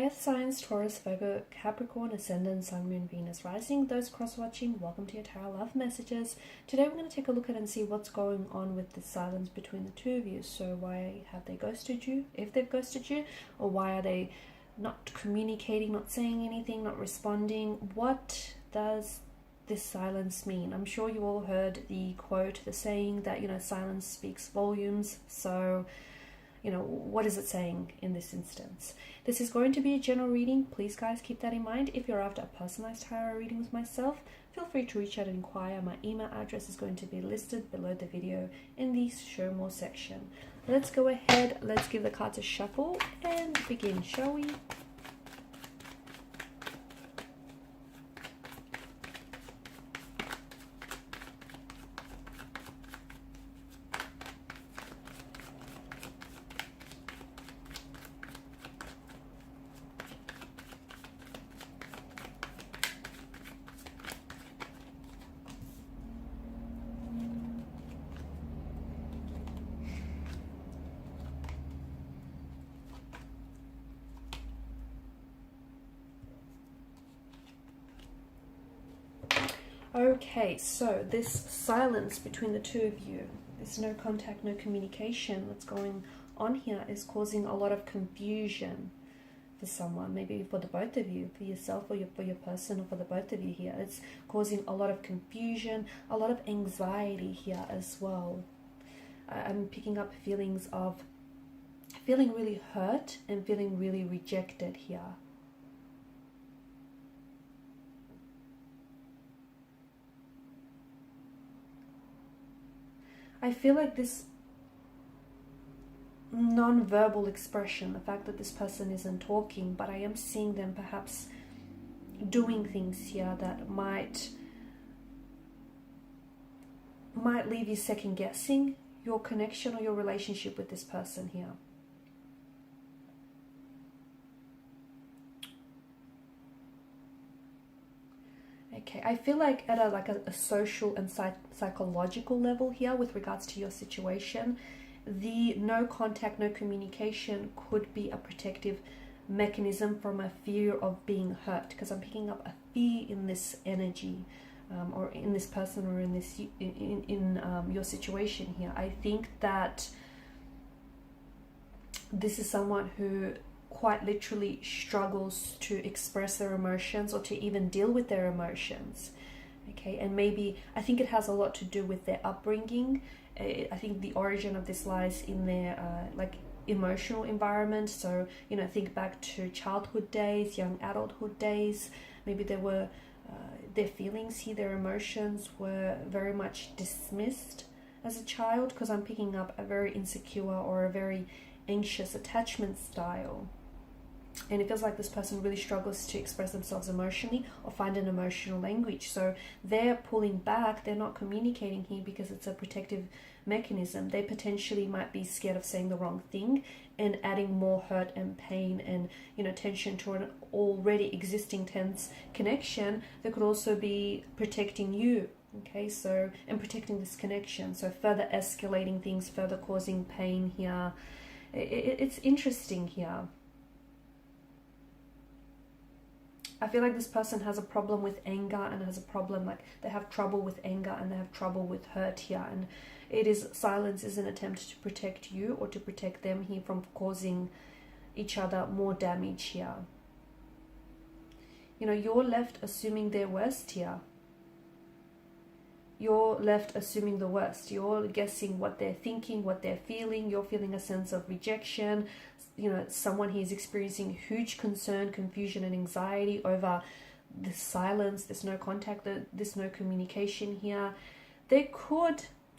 Earth signs, Taurus, Virgo, Capricorn, Ascendant, Sun, Moon, Venus, Rising. Those cross-watching, welcome to your Tarot Love Messages. Today we're going to take a look at and see what's going on with the silence between the two of you. So why have they ghosted you, if they've ghosted you, or why are they not communicating, not saying anything, not responding? What does this silence mean? I'm sure you all heard the quote, the saying that, silence speaks volumes. So what is it saying in this instance? This is going to be a general reading. Please, guys, keep that in mind. If you're after a personalized tarot reading with myself, feel free to reach out and inquire. My email address is going to be listed below the video in the show more section. Let's go ahead. Let's give the cards a shuffle and begin, shall we? Okay, so this silence between the two of you, this no contact, no communication that's going on here is causing a lot of confusion for someone, maybe for the both of you, for yourself or for your person, or for the both of you here. It's causing a lot of confusion, a lot of anxiety here as well. I'm picking up feelings of feeling really hurt and feeling really rejected here. I feel like this non-verbal expression, the fact that this person isn't talking, but I am seeing them perhaps doing things here that might leave you second guessing your connection or your relationship with this person here. Okay, I feel like at a social and psychological level here with regards to your situation, the no contact, no communication could be a protective mechanism from a fear of being hurt, because I'm picking up a fear in this energy, or in this person, or in this your situation here. I think that this is someone who quite literally struggles to express their emotions or to even deal with their emotions. Okay, and maybe I think it has a lot to do with their upbringing. I think the origin of this lies in their emotional environment. So think back to childhood days, young adulthood days. Maybe there were their feelings here, their emotions were very much dismissed as a child, because I'm picking up a very insecure or a very anxious attachment style. And it feels like this person really struggles to express themselves emotionally or find an emotional language. So they're pulling back, they're not communicating here because it's a protective mechanism. They potentially might be scared of saying the wrong thing and adding more hurt and pain and tension to an already existing tense connection that could also be protecting you. Okay, so, and protecting this connection. So further escalating things, further causing pain here. It's interesting here. I feel like this person has a problem with anger and has a problem, like they have trouble with anger and they have trouble with hurt here. And silence is an attempt to protect you or to protect them here from causing each other more damage here. You're left assuming their worst here. You're left assuming the worst. You're guessing what they're thinking, what they're feeling. You're feeling a sense of rejection. Someone here is experiencing huge concern, confusion, and anxiety over this silence, this no contact, this no communication here. They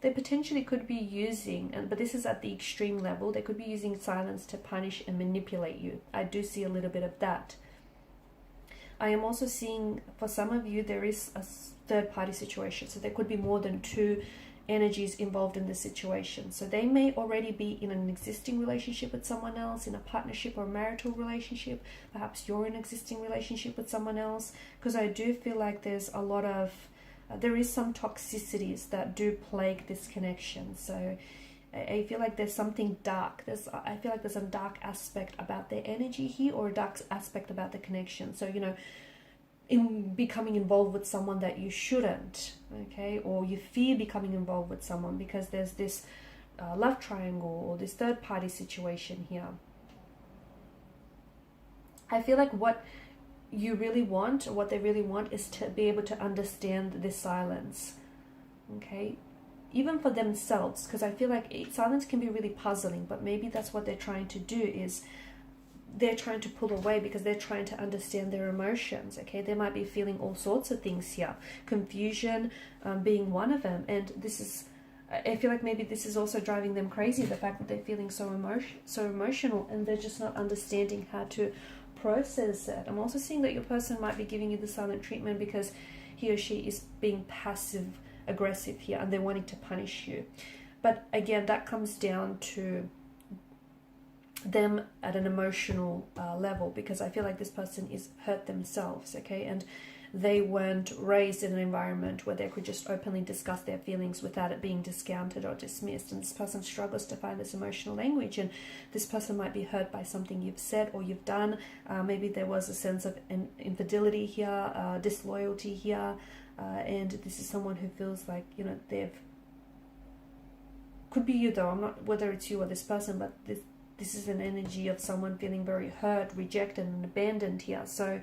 potentially could be using, but this is at the extreme level, they could be using silence to punish and manipulate you. I do see a little bit of that. I am also seeing, for some of you, there is a third-party situation. So there could be more than two energies involved in this situation. So they may already be in an existing relationship with someone else, in a partnership or marital relationship. Perhaps you're in an existing relationship with someone else, because I do feel like there's a lot of, there is some toxicities that do plague this connection. So I feel like there's something dark. I feel like there's a dark aspect about their energy here, or a dark aspect about the connection. So, you know, in becoming involved with someone that you shouldn't, okay, or you fear becoming involved with someone because there's this love triangle or this third party situation here. I feel like what you really want, or what they really want, is to be able to understand this silence, okay, even for themselves, because I feel like silence can be really puzzling, but maybe that's what they're trying to do, is they're trying to pull away because they're trying to understand their emotions, okay. They might be feeling all sorts of things here, confusion being one of them, and this is, I feel like maybe this is also driving them crazy, the fact that they're feeling so emotional, and they're just not understanding how to process it. I'm also seeing that your person might be giving you the silent treatment because he or she is being passive aggressive here, and they're wanting to punish you. But again, that comes down to them at an emotional level, because I feel like this person is hurt themselves, okay, and they weren't raised in an environment where they could just openly discuss their feelings without it being discounted or dismissed, and this person struggles to find this emotional language, and this person might be hurt by something you've said or you've done. Maybe there was a sense of infidelity here, disloyalty here, and this is someone who feels like, you know, could be you though, I'm not whether it's you or this person, but this is an energy of someone feeling very hurt, rejected and abandoned here. So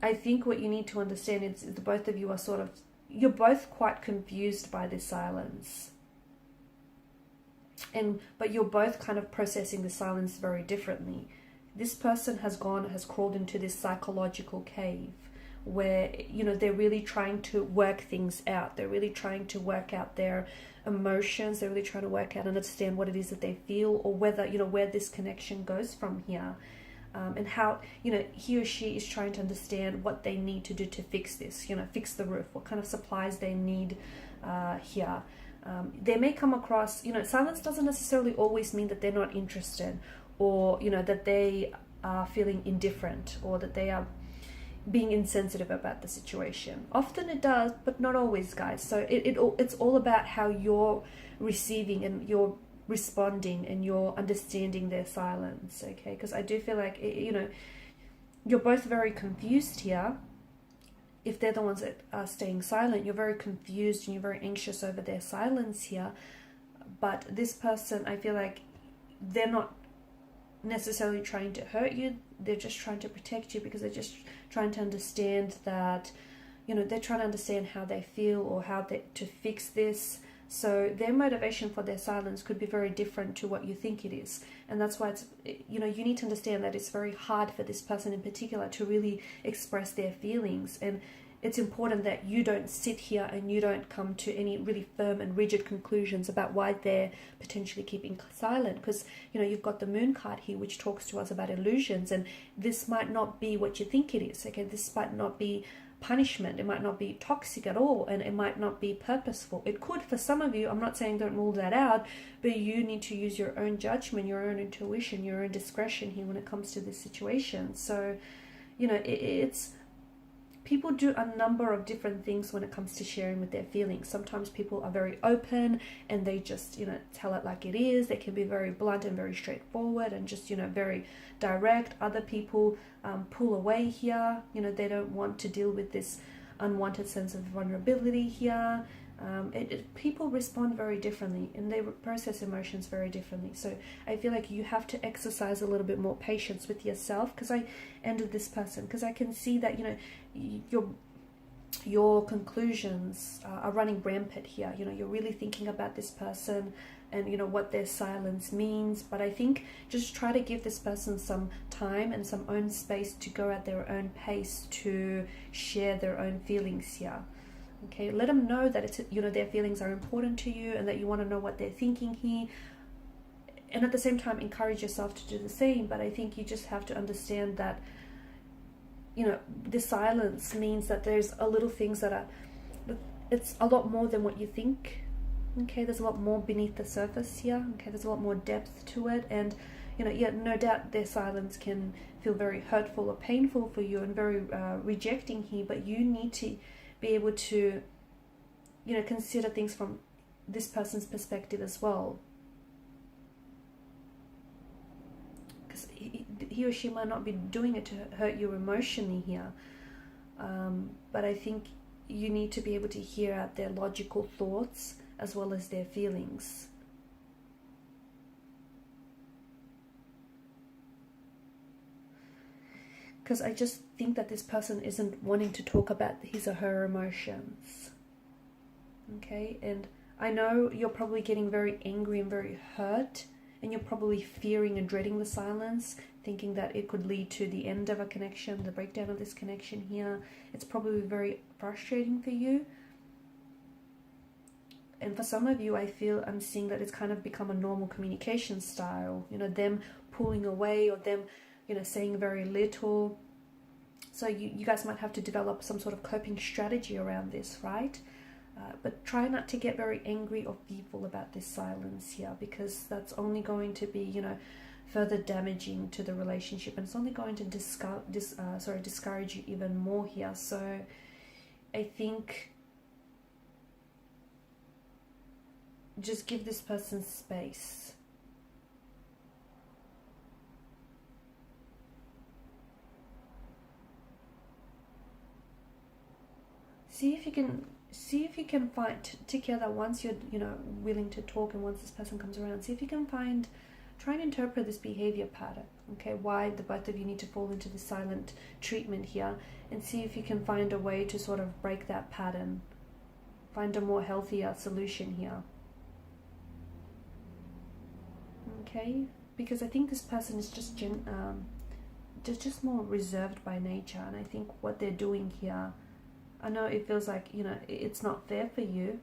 I think what you need to understand is the both of you are you're both quite confused by this silence, but you're both kind of processing the silence very differently. This person has crawled into this psychological cave where, you know, they're really trying to work things out. They're really trying to work out their emotions. They're really trying to work out and understand what it is that they feel, or whether, you know, where this connection goes from here. And how, you know, he or she is trying to understand what they need to do to fix this, you know, fix the roof, what kind of supplies they need here. They may come across, you know, silence doesn't necessarily always mean that they're not interested, or, you know, that they are feeling indifferent, or that they are being insensitive about the situation. Often it does, but not always, guys. So it's all about how you're receiving and you're responding and you're understanding their silence, okay? Because I do feel like, you know, you're both very confused here. If they're the ones that are staying silent, you're very confused and you're very anxious over their silence here. But this person, I feel like they're not necessarily trying to hurt you. They're just trying to protect you, because they're just trying to understand that, you know, they're trying to understand how they feel or to fix this. So their motivation for their silence could be very different to what you think it is. And that's why it's, you know, you need to understand that it's very hard for this person in particular to really express their feelings. And it's important that you don't sit here and you don't come to any really firm and rigid conclusions about why they're potentially keeping silent. Because, you know, you've got the moon card here, which talks to us about illusions. And this might not be what you think it is, okay? This might not be punishment, it might not be toxic at all, and it might not be purposeful. It could for some of you. I'm not saying don't rule that out, but you need to use your own judgment, your own intuition, your own discretion here when it comes to this situation. So, you know, it's people do a number of different things when it comes to sharing with their feelings. Sometimes people are very open and they just, you know, tell it like it is. They can be very blunt and very straightforward and just, you know, very direct. Other people pull away here. You know, they don't want to deal with this unwanted sense of vulnerability here. People respond very differently and they process emotions very differently. So I feel like you have to exercise a little bit more patience with yourself, because I ended this person because I can see that, you know, your conclusions are running rampant here. You know, you're really thinking about this person and, you know, what their silence means. But I think just try to give this person some time and some own space to go at their own pace to share their own feelings here. Okay, let them know that it's, you know, their feelings are important to you and that you want to know what they're thinking here. And at the same time, encourage yourself to do the same. But I think you just have to understand that, you know, the silence means that there's a little things that are, it's a lot more than what you think. Okay, there's a lot more beneath the surface here. Okay, there's a lot more depth to it. And, you know, yeah, no doubt their silence can feel very hurtful or painful for you and very rejecting here. But you need to be able to, you know, consider things from this person's perspective as well. he or she might not be doing it to hurt you emotionally here. But I think you need to be able to hear out their logical thoughts as well as their feelings. Because I just think that this person isn't wanting to talk about his or her emotions. Okay, and I know you're probably getting very angry and very hurt, and you're probably fearing and dreading the silence, thinking that it could lead to the end of a connection, the breakdown of this connection here. It's probably very frustrating for you. And for some of you, I'm seeing that it's kind of become a normal communication style, you know, them pulling away or them, you know, saying very little. So you guys might have to develop some sort of coping strategy around this, right? But try not to get very angry or fearful about this silence here, because that's only going to be, you know, further damaging to the relationship, and it's only going to discourage you even more here. So I think just give this person space. See if you can find together, once you're, you know, willing to talk, and once this person comes around, see if you can try and interpret this behavior pattern. Okay, why the both of you need to fall into the silent treatment here, and see if you can find a way to sort of break that pattern, find a more healthier solution here. Okay, because I think this person is just more reserved by nature, and I think what they're doing here, I know it feels like, you know, it's not fair for you,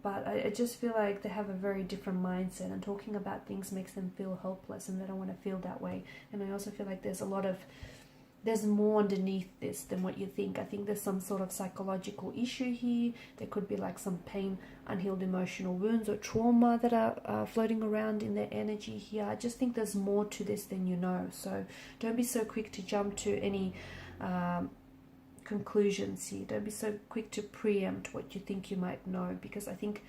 but I just feel like they have a very different mindset, and talking about things makes them feel hopeless, and they don't want to feel that way. And I also feel like there's more underneath this than what you think. I think there's some sort of psychological issue here. There could be like some pain, unhealed emotional wounds or trauma that are floating around in their energy here. I just think there's more to this than you know. So don't be so quick to jump to any conclusions here. Don't be so quick to preempt what you think you might know, because I think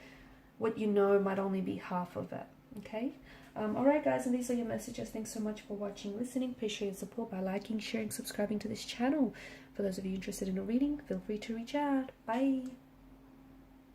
what you know might only be half of it. Okay, alright guys, and these are your messages. Thanks so much for watching, listening. Please show your support by liking, sharing, subscribing to this channel. For those of you interested in a reading, feel free to reach out. Bye.